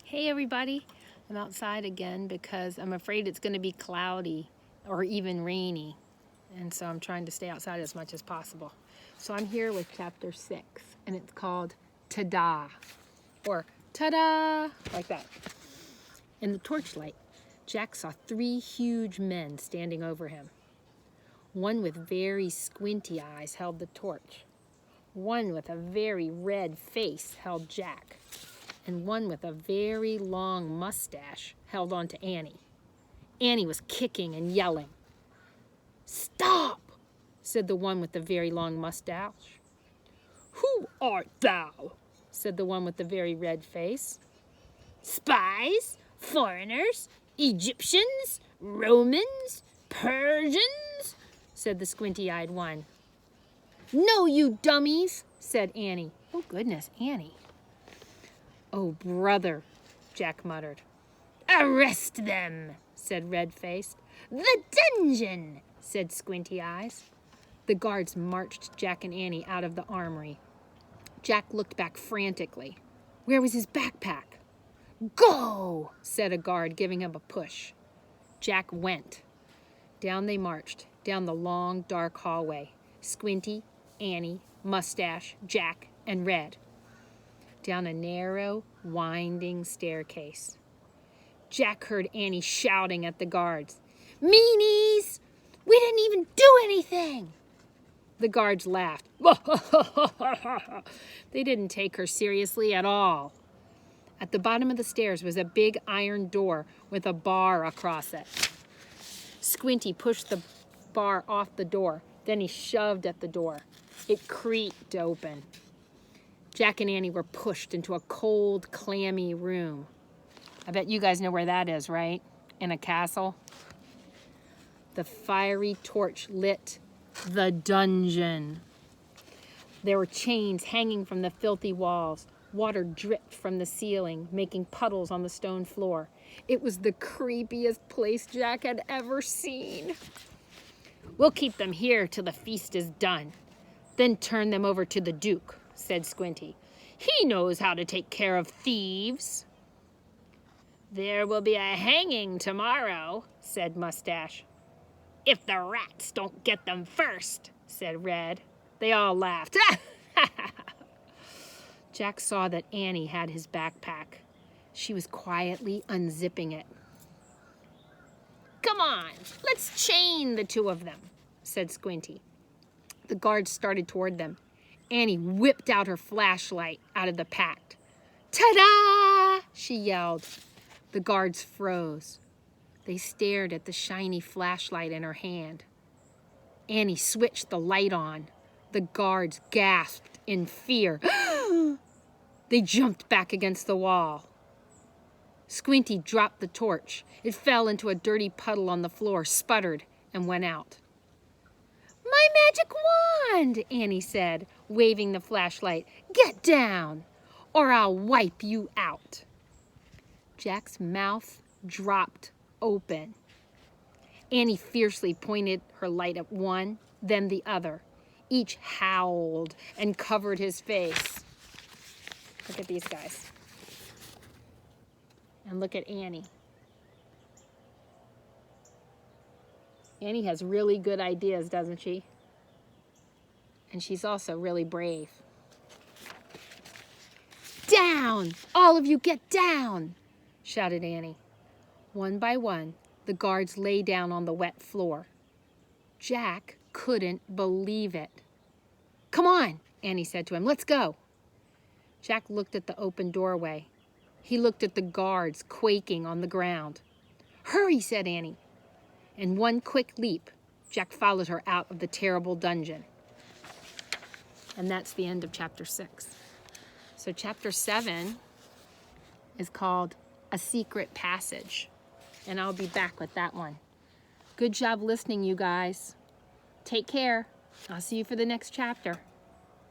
Hey everybody, I'm outside again because I'm afraid it's going to be cloudy or even rainy, and so I'm trying to stay outside as much as possible. So I'm here with chapter 6, and it's called Ta-da, or ta-da, like that. In the torchlight, Jack saw 3 huge men standing over him. One with very squinty eyes held the torch. One with a very red face held Jack. And one with a very long mustache held on to Annie. Annie was kicking and yelling. "Stop!" said the one with the very long mustache. "Who art thou?" said the one with the very red face. "Spies, foreigners, Egyptians, Romans, Persians," said the squinty-eyed one. "No, you dummies," said Annie. Oh goodness, Annie. "Oh, brother," Jack muttered. "Arrest them," said Red-Faced. "The dungeon," said Squinty Eyes. The guards marched Jack and Annie out of the armory. Jack looked back frantically. Where was his backpack? "Go," said a guard, giving him a push. Jack went. Down they marched, down the long, dark hallway. Squinty, Annie, Mustache, Jack, and Red. Down a narrow, winding staircase. Jack heard Annie shouting at the guards. "Meanies! We didn't even do anything!" The guards laughed. They didn't take her seriously at all. At the bottom of the stairs was a big iron door with a bar across it. Squinty pushed the bar off the door. Then he shoved at the door. It creaked open. Jack and Annie were pushed into a cold, clammy room. I bet you guys know where that is, right? In a castle. The fiery torch lit the dungeon. There were chains hanging from the filthy walls. Water dripped from the ceiling, making puddles on the stone floor. It was the creepiest place Jack had ever seen. "We'll keep them here till the feast is done, then turn them over to the Duke," said Squinty. "He knows how to take care of thieves." "There will be a hanging tomorrow," said Mustache. "If the rats don't get them first," said Red. They all laughed. Jack saw that Annie had his backpack. She was quietly unzipping it. "Come on, let's chain the 2 of them," said Squinty. The guards started toward them. Annie whipped out her flashlight out of the pack. "Ta-da!" she yelled. The guards froze. They stared at the shiny flashlight in her hand. Annie switched the light on. The guards gasped in fear. They jumped back against the wall. Squinty dropped the torch. It fell into a dirty puddle on the floor, sputtered, and went out. "My magic wand," Annie said, waving the flashlight. "Get down, or I'll wipe you out." Jack's mouth dropped open. Annie fiercely pointed her light at one, then the other. Each howled and covered his face. Look at these guys. And look at Annie. Annie has really good ideas, doesn't she? And she's also really brave. "Down! All of you get down!" shouted Annie. One by one, the guards lay down on the wet floor. Jack couldn't believe it. "Come on," Annie said to him. "Let's go." Jack looked at the open doorway. He looked at the guards quaking on the ground. "Hurry," said Annie. In one quick leap, Jack followed her out of the terrible dungeon. And that's the end of chapter 6. So chapter 7 is called A Secret Passage. And I'll be back with that one. Good job listening, you guys. Take care. I'll see you for the next chapter.